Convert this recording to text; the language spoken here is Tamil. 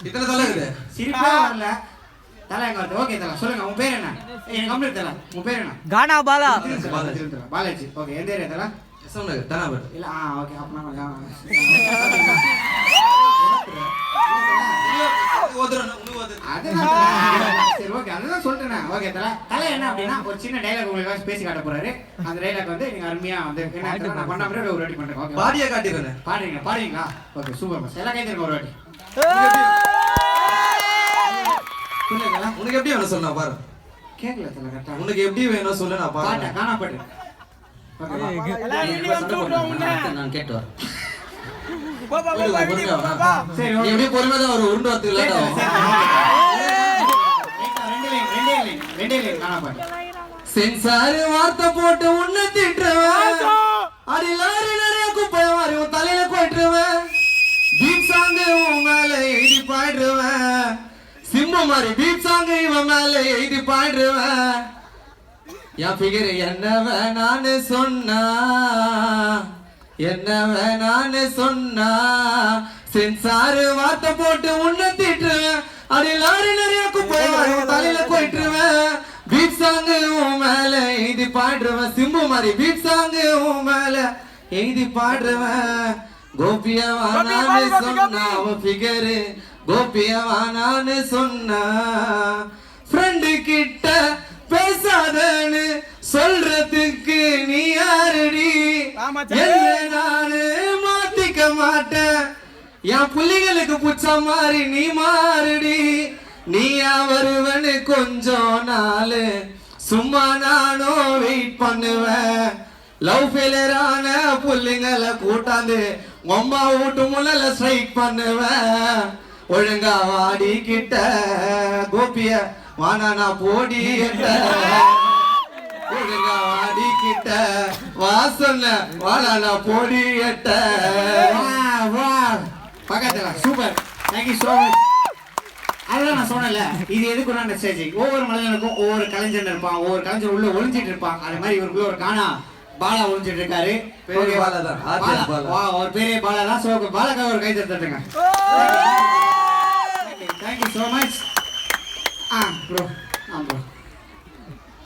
இத்தனை தலை இருக்குது. சிரிப்பே வரல. தலை எங்க வருது? ஓகே தலை சொல்லுங்க, உன் பேர் என்ன? எனக்கு கம்ப்ளீட் தலை, உன் பேர் என்ன? கானா பாலா. பாலாஜி. ஓகே, எந்த ஏரியா தலை? சொன்னது தனாபட். இல்ல ஓகே, அப்பனா சரி ஓகே, அதுதான் சொல்லிட்டேன். ஓகே தலை, தலை என்ன அப்படின்னா ஒரு சின்ன டைலாக் உங்களுக்கு பேசி காட்ட போறாரு. அந்த டைலாக் வந்து நீங்க அருமையா வந்து என்ன நான் பண்ண மாதிரி ஒரு வாட்டி பண்றேன். ஓகே, பாடியா காட்டிடுறேன். பாடுறீங்களா? ஓகே சூப்பர் பாஸ், எல்லாம் கைத்தருங்க ஒரு வாட்டி. உனக்கு எப்படி வேணும் சொல்லு, நான் பாரு. கேட்கல தலை கரெக்டா. உனக்கு எப்படி வேணும் சொல்லு, நான் பாரு. பாட்டா காணா பாட்டு. நான் கேட்டு வரேன். சரி நீ எப்படி பொறுமையா தான் ஒரு உருண்டு வரத்துக்கு லேட் ஆகும். ரெண்டே லைன் காணா பாட்டு. சென்சார் வார்த்தை போட்டு உன்னை திட்டுவேன், அடிலாரி நிறைய குப்பை மாறி உன் தலையில போயிட்டுருவேன், பீப் சாங்கு உன் மேல எழுதி பாடுவேன், சிம்பு மாதிரி பீப் சாங்கு இவன் மேல எழுதி பாடுவேன், என் ஃபிகர் என்ன வேணான்னு சொன்னா, என்ன வேணான்னு சொன்னா, சென்சார் வார்த்தை போட்டு உன்னை திட்டுவேன், அடிலாரி நிறைய குப்பை மாறி உன் தலையில போயிட்டுருவேன், பீப் சாங்கு உன் மேல எழுதி பாடுவேன், சிம்பு மாதிரி பீப் சாங்கு உன் மேல எழுதி பாடுவேன், கோபியவானான்னு சொன்னா அவ ஃபிகரு, கோபியவானான்னு சொன்னா, ஃப்ரெண்டு கிட்ட பேசாதன்னு சொல்றதுக்கு நீ யாருடி, என்ன நானு மாத்திக்க மாட்டேன், என் புள்ளிகளுக்கு புச்ச மாதிரி நீ மாறுடி, நீயா வருவன்னு கொஞ்சம் நாளு சும்மா நானும் வெயிட் பண்ணுவேன், லவ் ஃபெயிலியரான புள்ளிங்களை கூட்டாந்து அம்மா வீட்டு முள்ள ஸ்ட்ரைக் பண்ணுவேன், ஒழுங்கா வாடிக்கிட்ட கோபிய வானா போடி ஒழுங்கா வாடிக்கிட்ட வாசல்ல வானா போடி பக்கத்துல சூப்பர், தேங்க்யூ சோ மச். அதுதான் நான் சொன்னேன்ல, இது எதுக்குள்ள மெசேஜ், ஒவ்வொரு மனிதனுக்கும் ஒவ்வொரு கலைஞன் இருப்பான், ஒவ்வொரு கலைஞர் உள்ள ஒளிஞ்சிட்டு இருப்பான், அது மாதிரி இவருக்குள்ள ஒரு காணா பாலா ஒளிஞ்சிட்டு இருக்காரு. பேரே பாலா தான். அவர் பேரே பாலா தான். சோ பாலாக்காக ஒரு கை தட்டுங்க. Thank you so much. ப்ரோ